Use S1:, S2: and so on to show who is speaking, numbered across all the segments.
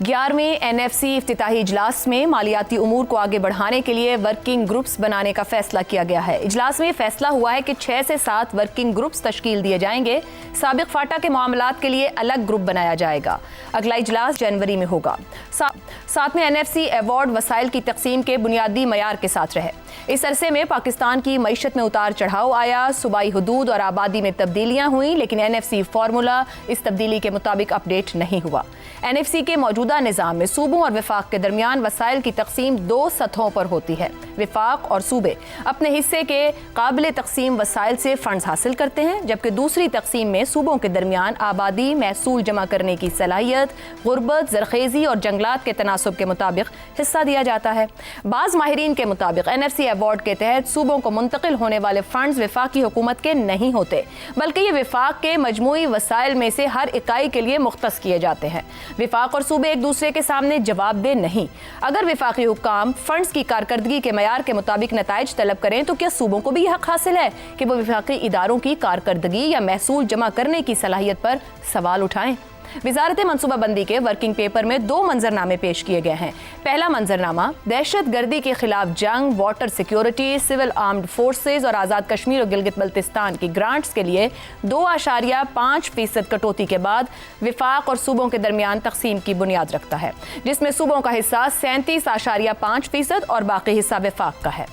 S1: 11वें NFC इफ्तिताही इजलास में मालियाती उमूर को आगे बढ़ाने के लिए वर्किंग ग्रुप्स बनाने का फैसला किया गया है। इजलास में फैसला हुआ है कि 6 से 7 वर्किंग ग्रुप्स तश्कील दिए जाएंगे। साबिक फाटा के मामलात के लिए अलग ग्रुप बनाया जाएगा। अगला इजलास जनवरी में होगा। 7वें NFC अवार्ड वसाइल की तकसीम के बुनियादी मयार के साथ रहे। इस अरसे में पाकिस्तान की मईशत में उतार चढ़ाव आया, सूबाई हुदूद और आबादी में तब्दीलियां हुई, लेकिन NFC फार्मूला इस तब्दीली के मुताबिक अपडेट नहीं हुआ। NFC के मौजूदा निज़ाम में सूबों और विफाक के दरमियान वसाइल की तकसीम 2 सतहों पर होती है। विफाक और सूबे अपने हिस्से के काबिल तकसीम वसाइल से फंड्स हासिल करते हैं, जबकि दूसरी तकसीम में सूबों के दरमियान आबादी, महसूल जमा करने की सलाहियत, गुर्बत, ज़रखेज़ी और जंगलात के तनासुब के मुताबिक हिस्सा दिया जाता है। बाज़ माहिरीन के मुताबिक NFC अवार्ड के तहत सूबों को मुंतकिल होने वाले फंड्स विफाकी हुकूमत के नहीं होते, बल्कि ये विफाक के मजमूई वसाइल में से हर इकाई के लिए मुख्तस किए जाते हैं। विफाक और सूबे एक दूसरे के सामने जवाबदेह नहीं। अगर विफाकी हुक्काम फंड्स की कारकर्दगी के मयार के मुताबिक नताइज तलब करें तो क्या सूबों को भी हक हासिल है कि वो विफाकी इदारों की कारकर्दगी या महसूल जमा करने की सलाहियत पर सवाल उठाएं? वजारत मनसूबाबंदी के वर्किंग पेपर में 2 मंजरनामे पेश किए गए हैं। पहला मंजरनामा दहशत गर्दी के खिलाफ जंग, water security, civil armed forces और आज़ाद कश्मीर और गिलगित बल्तिस्तान की ग्रांट्स के लिए 2.5% कटौती के बाद विफाक और सूबों के दरमियान तकसीम की बुनियाद रखता है, जिसमें सूबों का हिस्सा 37.5% और बाकी हिस्सा विफाक का है।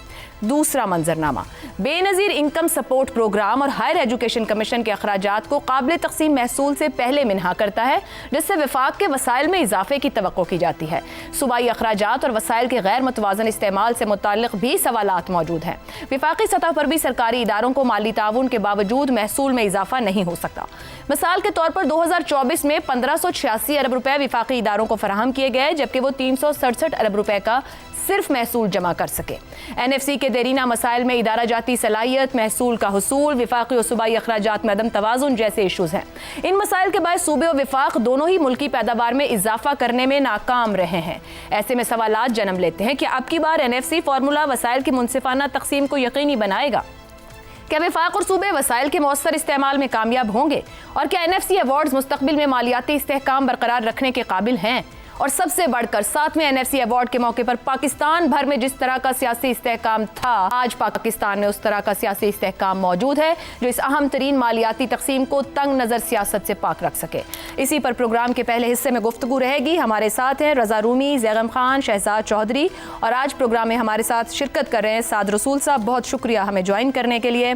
S1: दूसरा मंजरनामा बेनज़ीर इनकम सपोर्ट प्रोग्राम और हायर एजुकेशन कमीशन के अखराजात को काबिल तकसीम महसूल से पहले मिन्हा करता है, जिससे विफाक के वसाइल में इजाफे की तवक्को की जाती है। सूबाई अखराजात और वसाइल के गैर मुतवाज़न इस्तेमाल से मुताल्लिक़ भी सवालात मौजूद हैं। विफाकी सतह पर भी सरकारी इदारों को माली ताउन के बावजूद महसूल में इजाफा नहीं हो सकता। मिसाल के तौर पर 2024 में 1586 अरब रुपए विफाकी इदारों को फराहम किए गए, जबकि वो 367 अरब रुपए का सिर्फ महसूल जमा कर सके। NFC के देरीना मसाइल में इदारा जाती सलाहियत, महसूल का हुसूल, विफाकी और सूबाई अखराजात में अदम तवाज़ुन जैसे इशूज़ हैं। इन मसाइल के बायस सूबे और विफाक दोनों ही मुल्की पैदावार में इजाफा करने में नाकाम रहे हैं। ऐसे में सवालात जन्म लेते हैं कि अब की बार NFC फार्मूला वसाइल की मुनसिफाना तकसीम को यकीनी बनाएगा। क्या विफाक और सूबे वसाइल के मौसर इस्तेमाल में कामयाब होंगे? और क्या NFC अवार्ड्स मुस्तकबिल में मालियाती इस्तेहकाम बरकरार रखने के काबिल हैं? और सबसे बढ़कर 7वें NFC अवार्ड के मौके पर पाकिस्तान भर में जिस तरह का सियासी इस्तेहकाम था, आज पाकिस्तान में उस तरह का सियासी इस्तेहकाम मौजूद है जो इस अहम तरीन मालियाती तकसीम को तंग नज़र सियासत से पाक रख सके। इसी पर प्रोग्राम के पहले हिस्से में गुफ्तगू रहेगी। हमारे साथ हैं रज़ा रूमी, ज़ैगम खान, शहजाद चौधरी, और आज प्रोग्राम में हमारे साथ शिरकत कर रहे हैं साद रसूल साहब। बहुत शुक्रिया हमें ज्वाइन करने के लिए।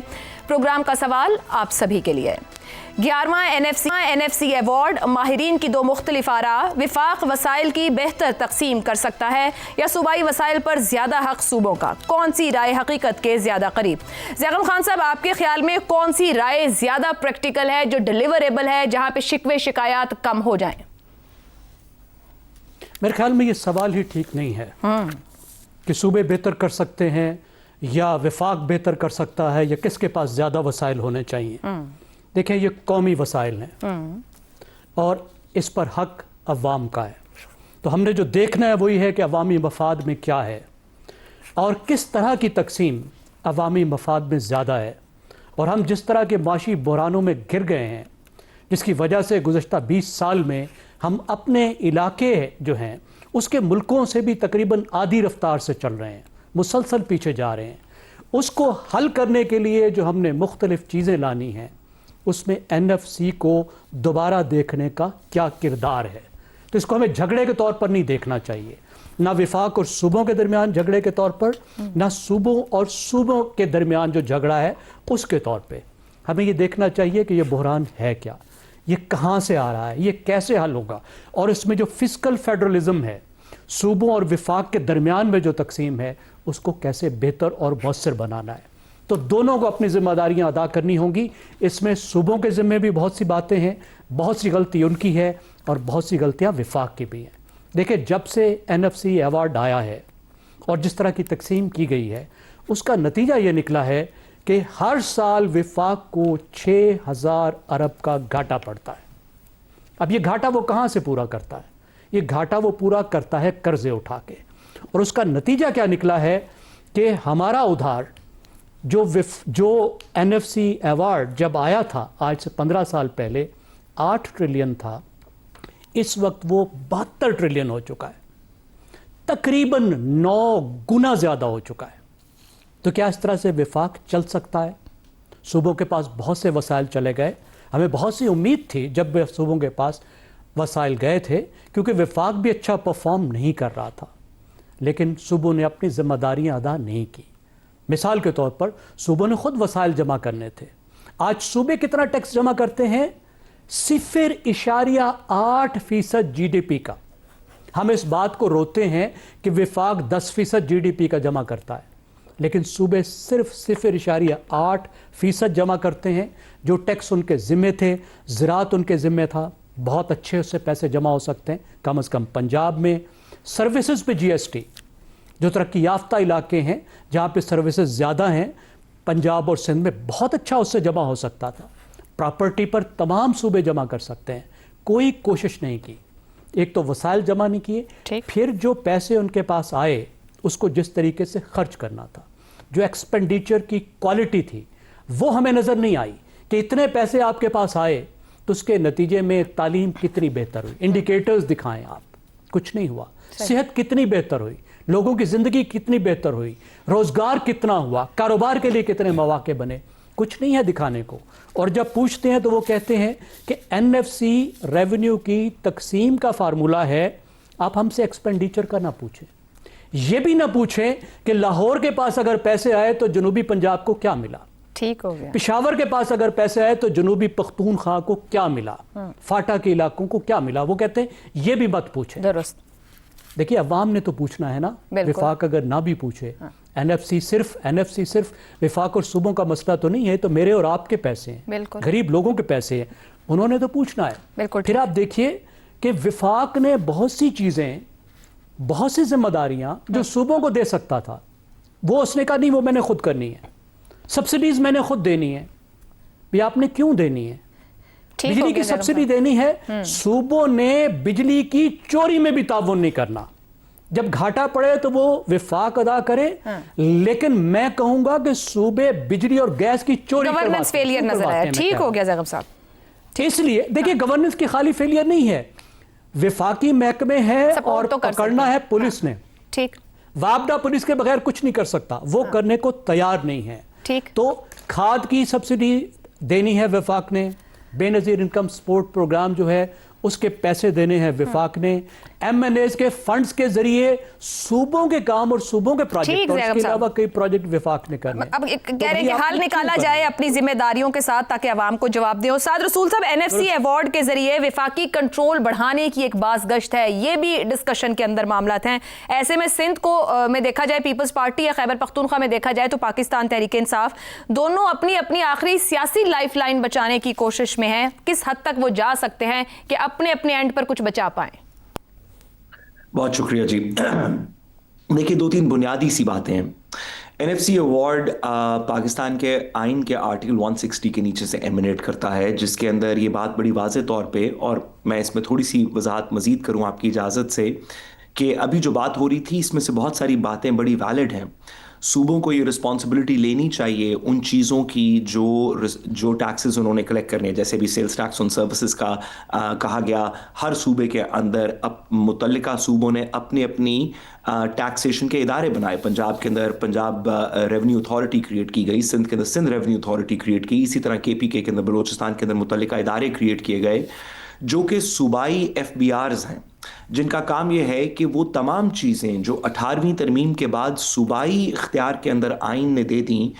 S1: प्रोग्राम का सवाल आप सभी के लिए। 11वां NFC अवार्ड माहिरीन की 2 मुख्तलिफ आरा, विफाक वसाइल की बेहतर तकसीम कर सकता है या सूबाई वसाइल पर ज़्यादा हक सूबों का? कौन सी राय हकीकत के ज़्यादा करीब? ज़ैगम खान साहब, आपके ख्याल में कौन सी राय ज़्यादा प्रैक्टिकल है, जो डिलीवरेबल है, जहाँ पे शिकवे शिकायत कम हो जाएं?
S2: मेरे ख्याल में ये सवाल ही ठीक नहीं है कि सूबे बेहतर कर सकते हैं या विफाक बेहतर कर सकता है या किसके पास ज़्यादा वसाइल होने चाहिए। देखें, ये कौमी वसाइल हैं और इस पर हक अवाम का है, तो हमने जो देखना है वही है कि अवामी मफाद में क्या है और किस तरह की तकसीम अवामी मफाद में ज़्यादा है। और हम जिस तरह के माशी बहरानों में गिर गए हैं, जिसकी वजह से गुज़श्ता 20 साल में हम अपने इलाके जो हैं उसके मुल्कों से भी तकरीबन आधी रफ्तार से चल रहे हैं, मुसलसल पीछे जा रहे हैं। उसको हल करने के लिए जो हमने मुख्तलिफ़ चीज़ें लानी हैं, उसमें NFC को दोबारा देखने का क्या किरदार है। तो इसको हमें झगड़े के तौर पर नहीं देखना चाहिए, ना विफाक और सूबों के दरमियान झगड़े के तौर पर, ना सूबों और सूबों के दरमियान जो झगड़ा है उसके तौर पे। हमें ये देखना चाहिए कि ये बहरान है क्या, ये कहाँ से आ रहा है, ये कैसे हल होगा, और इसमें जो फिस्कल फेडरलिज्म है, सूबों और विफाक के दरमियान में जो तकसीम है, उसको कैसे बेहतर और मौसर बनाना है। तो दोनों को अपनी जिम्मेदारियां अदा करनी होंगी। इसमें सूबों के ज़िम्मे भी बहुत सी बातें हैं, बहुत सी गलती उनकी है और बहुत सी गलतियां विफाक की भी हैं। देखिए, जब से NFC अवार्ड आया है और जिस तरह की तकसीम की गई है, उसका नतीजा ये निकला है कि हर साल विफाक को 6000 अरब का घाटा पड़ता है। अब ये घाटा वो कहाँ से पूरा करता है? ये घाटा वो पूरा करता है कर्जे उठा के। और उसका नतीजा क्या निकला है कि हमारा उधार जो NFC अवार्ड जब आया था आज से 15 साल पहले 8 ट्रिलियन था, इस वक्त वो 72 ट्रिलियन हो चुका है, तकरीबन 9 गुना ज़्यादा हो चुका है। तो क्या इस तरह से विफाक चल सकता है? सूबों के पास बहुत से वसाइल चले गए, हमें बहुत सी उम्मीद थी जब सूबों के पास वसाइल गए थे, क्योंकि विफाक भी अच्छा परफॉर्म नहीं कर रहा था, लेकिन सूबों ने अपनी जिम्मेदारियां अदा नहीं की। मिसाल के तौर पर सूबों ने खुद वसाइल जमा करने थे। आज सूबे कितना टैक्स जमा करते हैं? 0.8% GDP का। हम इस बात को रोते हैं कि विफाक 10% GDP का जमा करता है, लेकिन सूबे सिर्फ 0.8% जमा करते हैं। जो टैक्स उनके ज़िम्मे थे, ज़राअत उनके ज़िम्मे था, बहुत अच्छे उससे पैसे जमा हो सकते हैं। कम से कम पंजाब में सर्विसेज पे GST, जो तरक्की याफ्ता इलाके हैं जहाँ पे सर्विसेज ज़्यादा हैं, पंजाब और सिंध में बहुत अच्छा उससे जमा हो सकता था। प्रॉपर्टी पर तमाम सूबे जमा कर सकते हैं, कोई कोशिश नहीं की। एक तो वसाइल जमा नहीं किए, फिर जो पैसे उनके पास आए उसको जिस तरीके से खर्च करना था, जो एक्सपेंडिचर की क्वालिटी थी वो हमें नज़र नहीं आई कि इतने पैसे आपके पास आए तो उसके नतीजे में तालीम कितनी बेहतर हुई, इंडिकेटर्स दिखाएं आप, कुछ नहीं हुआ। सेहत कितनी बेहतर हुई, लोगों की ज़िंदगी कितनी बेहतर हुई, रोज़गार कितना हुआ, कारोबार के लिए कितने मौके बने, कुछ नहीं है दिखाने को। और जब पूछते हैं तो वो कहते हैं कि NFC रेवेन्यू की तकसीम का फार्मूला है, आप हमसे एक्सपेंडिचर का ना पूछें। ये भी ना पूछें कि लाहौर के पास अगर पैसे आए तो जनूबी पंजाब को क्या मिला,
S1: ठीक हो गया।
S2: पेशावर के पास अगर पैसे आए तो जनूबी पख्तूनख्वा को क्या मिला, फाटा के इलाकों को क्या मिला। वो कहते हैं ये भी मत पूछें।
S1: दुरुस्त।
S2: देखिए अवाम ने तो पूछना है ना, विफाक अगर ना भी पूछे। NFC सिर्फ विफाक और सूबों का मसला तो नहीं है, तो मेरे और आपके पैसे हैं, गरीब लोगों के पैसे हैं, उन्होंने तो पूछना है। फिर आप देखिए कि विफाक ने बहुत सी चीज़ें, बहुत सी जिम्मेदारियां जो सूबों को दे सकता था, वो उसने कहा नहीं, वो मैंने खुद करनी है। सब्सिडीज मैंने खुद देनी है। भी आपने क्यों देनी है? बिजली की सब्सिडी देनी है। सूबों ने बिजली की चोरी में भी ताउन नहीं करना। जब घाटा पड़े तो वो विफाक अदा करे, लेकिन मैं कहूंगा कि सूबे बिजली और गैस की चोरी,
S1: गवर्नेंस फेलियर नजर आया। ठीक हो गया ज़ैगब साहब।
S2: इसलिए देखिए गवर्नेंस की खाली फेलियर नहीं है, विफाकी महकमे है और तो पकड़ना है पुलिस ने।
S1: ठीक,
S2: वापडा पुलिस के बगैर कुछ नहीं कर सकता, वो करने को तैयार नहीं है।
S1: ठीक,
S2: तो खाद की सब्सिडी देनी है विफाक ने, बेनजीर इनकम सपोर्ट प्रोग्राम जो है उसके पैसे देने हैं विफाक ने, MNAs के फंड्स के जरिए सूबों के काम और सूबों के प्रोजेक्ट, और इसके अलावा कई प्रोजेक्ट विफाक ने करने।
S1: अब कह रहे हैं कि हाल निकाला जाए अपनी जिम्मेदारियों के साथ ताकि आवाम को जवाब दें। साद रसूल साहब, NFC अवार्ड के जरिए विफाकी कंट्रोल बढ़ाने की एक बाज़गश्त है, ये भी डिस्कशन के अंदर मामलात हैं। ऐसे में सिंध को में देखा जाए पीपल्स पार्टी या खैबर पख्तूनख्वा में देखा जाए तो पाकिस्तान तहरीक इंसाफ, दोनों अपनी अपनी आखिरी सियासी लाइफ लाइन बचाने की कोशिश में है। किस हद तक वो जा सकते हैं कि अपने अपने एंड पर कुछ बचा पाएं?
S3: बहुत शुक्रिया जी। देखिए 2-3 बुनियादी सी बातें हैं। NFC अवार्ड पाकिस्तान के आइन के आर्टिकल 160 के नीचे से एमिनेट करता है, जिसके अंदर ये बात बड़ी वाज़ेह तौर पे, और मैं इसमें थोड़ी सी वजाहत मज़ीद करूँ आपकी इजाज़त से, कि अभी जो बात हो रही थी इसमें से बहुत सारी बातें बड़ी वैलिड हैं। सूबों को ये रिस्पॉन्सिबिलिटी लेनी चाहिए उन चीज़ों की जो टैक्सेस उन्होंने कलेक्ट करने हैं, जैसे भी सेल्स टैक्स ऑन सर्विसेज का कहा गया। हर सूबे के अंदर मुतल्लिका सूबों ने अपनी अपनी टैक्सेशन के इदारे बनाए। पंजाब के अंदर पंजाब रेवेन्यू अथॉरिटी क्रिएट की गई, सिंध के अंदर सिंध रेवेन्यू अथॉरिटी क्रिएट की, इसी तरह KPK के अंदर बलोचिस्तान के अंदर मुतल्लिका इदारे क्रिएट किए गए जो कि सूबाई FBRs हैं, जिनका काम यह है कि वो तमाम चीज़ें जो 18वीं तरमीम के बाद सूबाई इख्तियार के अंदर आइन ने दे दी,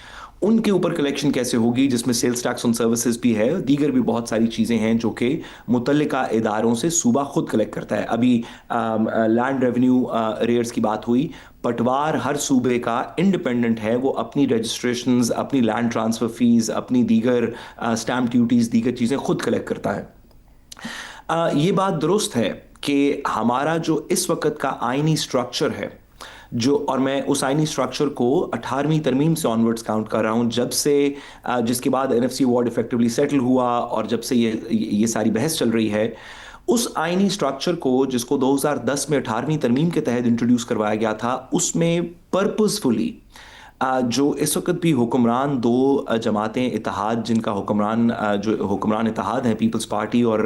S3: उनके ऊपर कलेक्शन कैसे होगी, जिसमें सेल्स टैक्स ऑन सर्विसेज भी है, दीगर भी बहुत सारी चीज़ें हैं जो कि मुतल्लिका इदारों से सूबा खुद कलेक्ट करता है। अभी लैंड रेवेन्यू रेट्स की बात हुई, पटवार हर सूबे का इंडिपेंडेंट है, वो अपनी रजिस्ट्रेशंस, अपनी लैंड ट्रांसफ़र फीस, अपनी दीगर स्टैम्प ड्यूटीज़, दीगर चीज़ें खुद कलेक्ट करता है। ये बात दुरुस्त है कि हमारा जो इस वक्त का आइनी स्ट्रक्चर है, जो, और मैं उस आइनी स्ट्रक्चर को 18वीं तरमीम से ऑनवर्ड्स काउंट कर रहा हूँ, जब से जिसके बाद NFC अवार्ड इफेक्टिवली सेटल हुआ और जब से ये सारी बहस चल रही है, उस आइनी स्ट्रक्चर को जिसको 2010 में 18वीं तरमीम के तहत इंट्रोड्यूस करवाया गया था, उसमें पर्पसफुली جو اس وقت بھی حکمران دو جماعتیں اتحاد جن کا حکمران اتحاد ہیں پیپلز پارٹی اور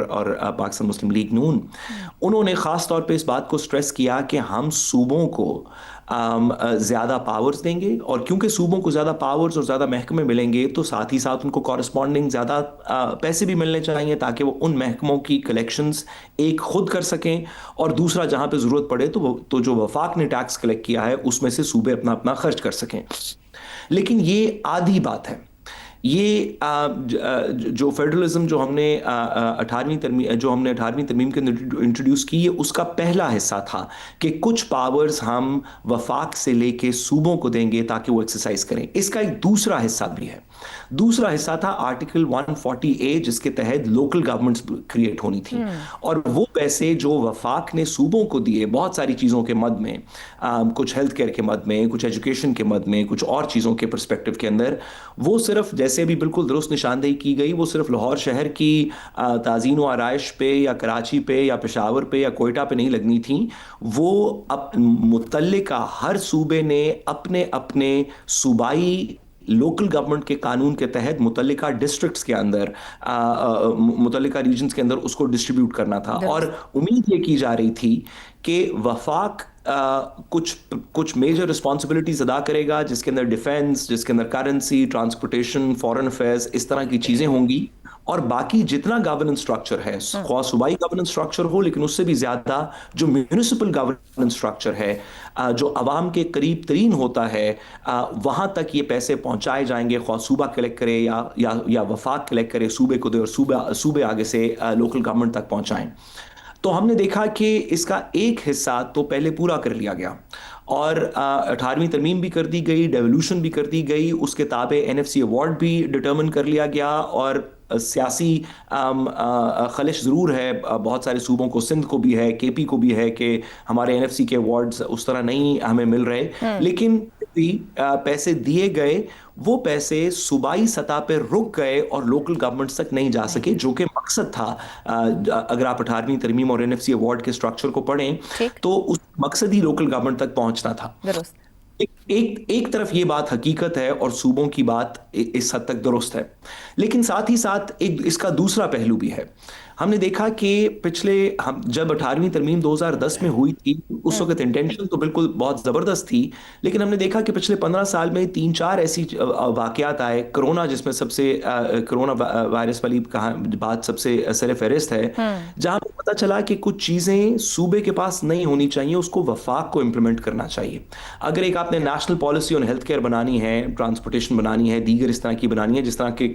S3: پاکستان مسلم لیگ نون، انہوں نے خاص طور پہ اس بات کو سٹریس کیا کہ ہم صوبوں کو زیادہ پاورز دیں گے، اور کیونکہ صوبوں کو زیادہ پاورز اور زیادہ محکمے ملیں گے تو ساتھ ہی ساتھ ان کو کورسپونڈنگ زیادہ پیسے بھی ملنے چاہیے تاکہ وہ ان محکموں کی کلیکشنز ایک خود کر سکیں، اور دوسرا جہاں پہ ضرورت پڑے تو جو وفاق نے ٹیکس کلیکٹ کیا ہے اس میں سے صوبے اپنا خرچ کر سکیں۔ لیکن یہ آدھی بات ہے۔ یہ جو فیڈرلزم جو ہم نے 18ویں ترمیم کے اندر انٹروڈیوس کی ہے، اس کا پہلا حصہ تھا کہ کچھ پاورز ہم وفاق سے لے کے صوبوں کو دیں گے تاکہ وہ ایکسرسائز کریں۔ اس کا ایک دوسرا حصہ بھی ہے۔ دوسرا حصہ تھا آرٹیکل 140A، جس کے تحت لوکل گورنمنٹس کریٹ ہونی تھی، اور وہ پیسے جو وفاق نے صوبوں کو دیے بہت ساری چیزوں کے مد میں، کچھ ہیلتھ کیئر کے مد میں، کچھ ایجوکیشن کے مد میں، کچھ اور چیزوں کے پرسپیکٹو کے اندر، وہ صرف جیسے بھی بالکل درست نشاندہی کی گئی، وہ صرف لاہور شہر کی تزئین و آرائش پہ یا کراچی پہ یا پشاور پہ یا کوئٹہ پہ نہیں لگنی تھیں، وہ متعلقہ ہر صوبے نے اپنے صوبائی لوکل گورنمنٹ کے قانون کے تحت متعلقہ ڈسٹرکٹس کے اندر، متعلقہ ریجنز کے اندر اس کو ڈسٹریبیوٹ کرنا تھا، اور امید یہ کی جا رہی تھی کہ وفاق کچھ میجر رسپانسبلٹیز ادا کرے گا، جس کے اندر ڈیفینس، جس کے اندر کرنسی، ٹرانسپورٹیشن، فارن افیئرز، اس طرح کی چیزیں ہوں گی، اور باقی جتنا گورننس سٹرکچر ہے، خواہ صوبائی گورننس سٹرکچر ہو، لیکن اس سے بھی زیادہ جو میونسپل گورننس سٹرکچر ہے، جو عوام کے قریب ترین ہوتا ہے، وہاں تک یہ پیسے پہنچائے جائیں گے، خواہ صوبہ کلیکٹ کرے یا وفاق کلیکٹ کرے، صوبے کو دے اور صوبے آگے سے لوکل گورنمنٹ تک پہنچائیں۔ تو ہم نے دیکھا کہ اس کا ایک حصہ تو پہلے پورا کر لیا گیا، اور 18ویں ترمیم بھی کر دی گئی، ڈیولوشن بھی کر دی گئی، اس کے تابع NFC ایوارڈ بھی ڈٹرمن کر لیا گیا، اور سیاسی خلش ضرور ہے بہت سارے صوبوں کو، سندھ کو بھی ہے، KP کو بھی ہے کہ ہمارے NFC کے ایوارڈز اس طرح نہیں ہمیں مل رہے، لیکن پیسے دیے گئے، وہ پیسے صوبائی سطح پہ رک گئے اور لوکل گورنمنٹس تک نہیں جا سکے، جو کہ مقصد تھا۔ اگر آپ 18ویں ترمیم اور NFC ایوارڈ کے سٹرکچر کو پڑھیں تو اس مقصد ہی لوکل گورنمنٹ تک پہنچنا تھا۔ ایک طرف یہ بات حقیقت ہے اور صوبوں کی بات اس حد تک درست ہے، لیکن ساتھ ہی ساتھ اس کا دوسرا پہلو بھی ہے۔ ہم نے دیکھا کہ جب 18ویں ترمیم 2010 میں ہوئی تھی، اس وقت انٹینشن تو بالکل بہت زبردست تھی، لیکن ہم نے دیکھا کہ پچھلے 15 سال میں 3-4 ایسی واقعات آئے، کرونا جس میں کرونا وائرس والی بات سب سے سر فہرست ہے، جہاں پہ پتہ چلا کہ کچھ چیزیں صوبے کے پاس نہیں ہونی چاہیے، اس کو وفاق کو امپلیمنٹ کرنا چاہیے۔ اگر ایک آپ نے national policy on health care بنانی ہے، ٹرانسپورٹیشن بنانی ہے، دیگر اس طرح کی بنانی ہے، جس طرح کہ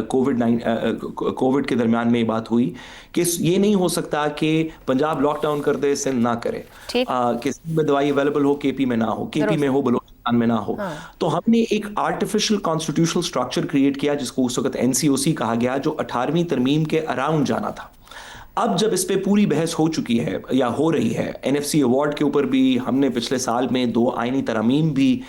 S3: کووڈ کے درمیان میں یہ بات ہوئی کہ یہ نہیں ہو سکتا کہ پنجاب لاک ڈاؤن کر دے، سندھ نہ کرے، کہ سندھ میں دوائی اویلیبل ہو، KP میں نہ ہو، KP میں ہو بلوچستان میں نہ ہو۔ تو ہم نے ایک آرٹیفیشل کانسٹیٹیوشنل سٹرکچر کریٹ کیا جس کو اس وقت NCOC کہا گیا، جو 18ویں ترمیم کے اراؤنڈ جانا تھا۔ اب جب اس پہ پوری بحث ہو چکی ہے یا ہو رہی ہے، NFC ایوارڈ کے اوپر بھی ہم نے پچھلے سال میں 2 آئینی ترامیم بھی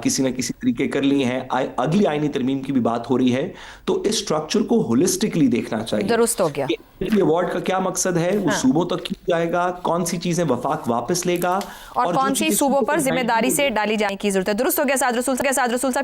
S3: کسی نہ کسی طریقے کر لی ہیں، اگلی آئینی ترمیم کی بھی بات ہو رہی ہے، تو اس سٹرکچر کو ہولسٹکلی دیکھنا چاہیے۔
S1: درست ہو گیا۔
S3: ایوارڈ کا کیا مقصد ہے، وہ صوبوں تک کیوں جائے گا، کون سی چیزیں وفاق واپس لے گا،
S1: اور کون سی صوبوں پر ذمہ داری سے ڈالی جانے کی ضرورت ہے۔ درست ہو گیا سعد رسول صاحب۔